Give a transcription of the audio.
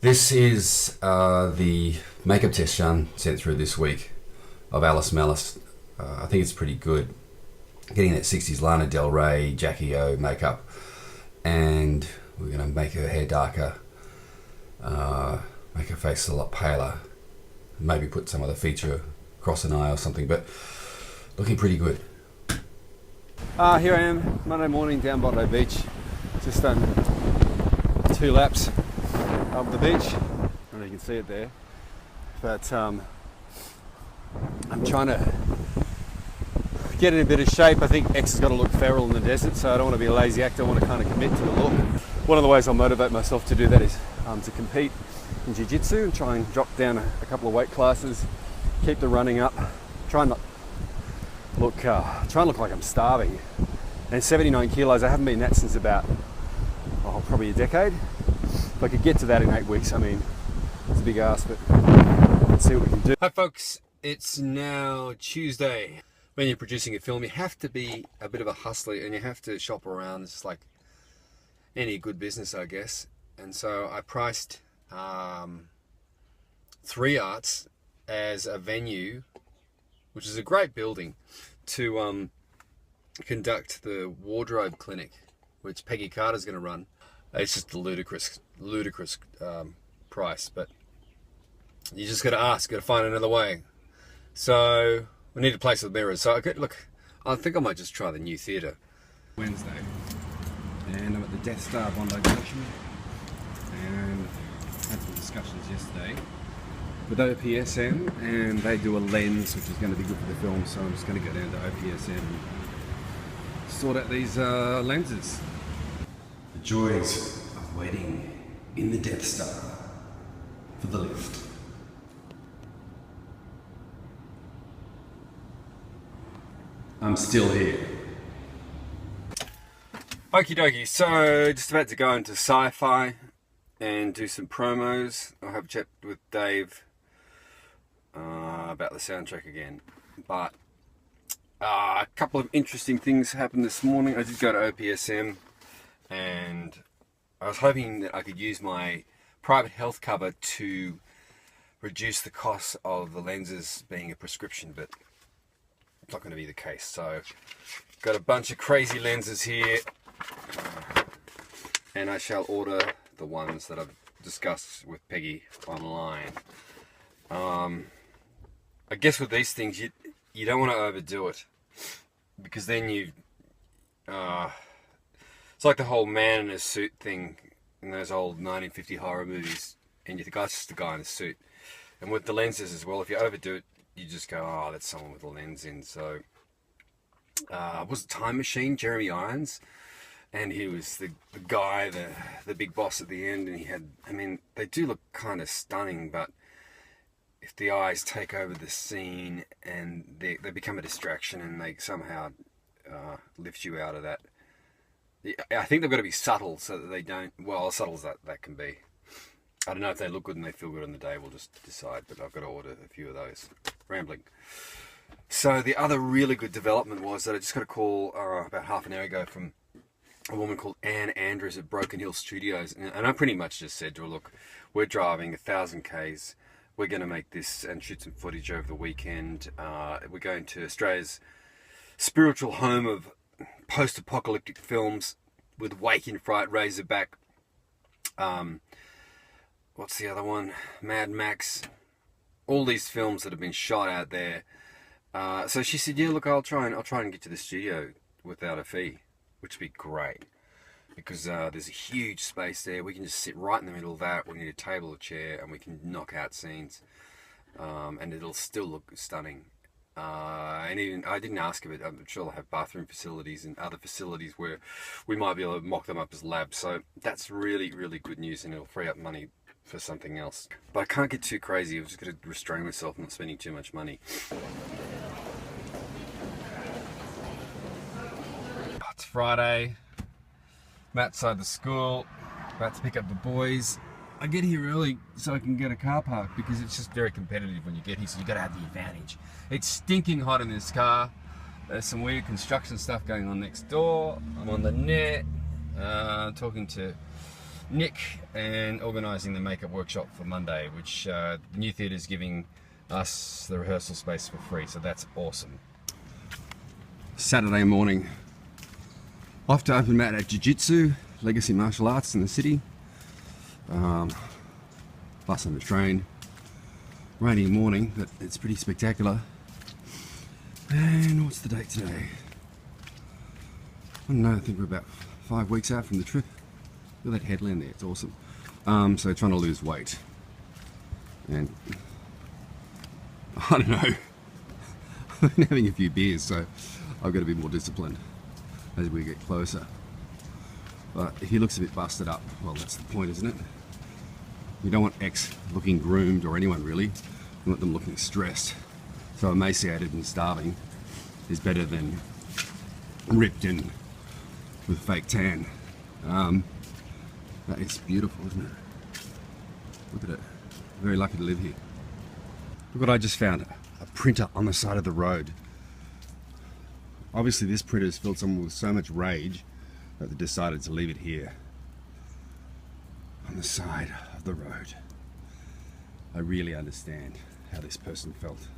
This is the makeup test Sean sent through this week of Alice Malice. I think it's pretty good. Getting that 60s Lana Del Rey, Jackie O makeup, and we're going to make her hair darker, make her face a lot paler, maybe put some other feature across an eye or something, but looking pretty good. Here I am, Monday morning down Bondi Beach. Just done 2 laps of the beach. I don't know if you can see it there, but I'm trying to get in a bit of shape. I think X has got to look feral in the desert, so I don't want to be a lazy actor. I want to kind of commit to the look. One of the ways I'll motivate myself to do that is to compete in jiu-jitsu and try and drop down a couple of weight classes, keep the running up, try and look like I'm starving. And 79 kilos, I haven't been that since about probably a decade. If I could get to that in 8 weeks, I mean, it's a big ask, but let's see what we can do. Hi folks, it's now Tuesday. When you're producing a film, you have to be a bit of a hustler and you have to shop around. It's just like any good business, I guess. And so I priced 3 Arts as a venue, which is a great building, to conduct the wardrobe clinic, which Peggy Carter's going to run. It's just a ludicrous price, but you just got to ask, got to find another way. So we need a place with mirrors. So look, I think I might just try the new theatre. Wednesday, and I'm at the Death Star Bondi Junction, and had some discussions yesterday with OPSM, and they do a lens which is going to be good for the film. So I'm just going to go down to OPSM and sort out these lenses. The joys of waiting in the Death Star for the lift. I'm still here. Okie dokie, so just about to go into sci-fi and do some promos. I'll have a chat with Dave about the soundtrack again. But a couple of interesting things happened this morning. I did go to OPSM and I was hoping that I could use my private health cover to reduce the cost of the lenses being a prescription, but it's not going to be the case. So got a bunch of crazy lenses here, and I shall order the ones that I've discussed with Peggy online. I guess with these things you don't want to overdo it, because then it's like the whole man in a suit thing in those old 1950 horror movies, and you think, oh, it's just a guy in a suit. And with the lenses as well, if you overdo it, you just go, oh, that's someone with a lens in. So was it Time Machine, Jeremy Irons, and he was the guy, the big boss at the end, and he had, I mean, they do look kind of stunning, but if the eyes take over the scene and they become a distraction and they somehow lift you out of that, I think they've got to be subtle so that they don't, well, as subtle as that can be. I don't know if they look good and they feel good on the day, we'll just decide, but I've got to order a few of those. Rambling. So the other really good development was that I just got a call about half an hour ago from a woman called Anne Andrews at Broken Hill Studios, and I pretty much just said to her, look, we're driving 1,000 Ks, we're going to make this and shoot some footage over the weekend. We're going to Australia's spiritual home of post-apocalyptic films with Wake in Fright, Razorback, what's the other one? Mad Max. All these films that have been shot out there. So she said, yeah, look, I'll try and get to the studio without a fee, which would be great, because there's a huge space there. We can just sit right in the middle of that. We need a table, a chair, and we can knock out scenes, and it'll still look stunning. And even I didn't ask of it. I'm sure they'll have bathroom facilities and other facilities where we might be able to mock them up as labs. So that's really, really good news, and it'll free up money for something else. But I can't get too crazy. I've just got to restrain myself from not spending too much money. It's Friday. I'm outside the school, about to pick up the boys. I get here early so I can get a car park, because it's just very competitive when you get here, so you got to have the advantage. It's stinking hot in this car. There's some weird construction stuff going on next door. I'm on the net, talking to Nick and organising the makeup workshop for Monday, which the new theatre's giving us the rehearsal space for free, so that's awesome. Saturday morning, off to open mat at Jiu-Jitsu, Legacy Martial Arts in the city. Bus on the train. Rainy morning, but it's pretty spectacular. And what's the date today? I don't know, I think we're about 5 weeks out from the trip. Look at that headland there, it's awesome. So trying to lose weight. And I don't know. I've been having a few beers, so I've got to be more disciplined as we get closer. But if he looks a bit busted up, well, that's the point, isn't it? You don't want X looking groomed, or anyone really. You want them looking stressed. So emaciated and starving is better than ripped and with fake tan. That is beautiful, isn't it? Look at it. Very lucky to live here. Look what I just found. A printer on the side of the road. Obviously this printer has filled someone with so much rage that they decided to leave it here. On the side of the road. I really understand how this person felt.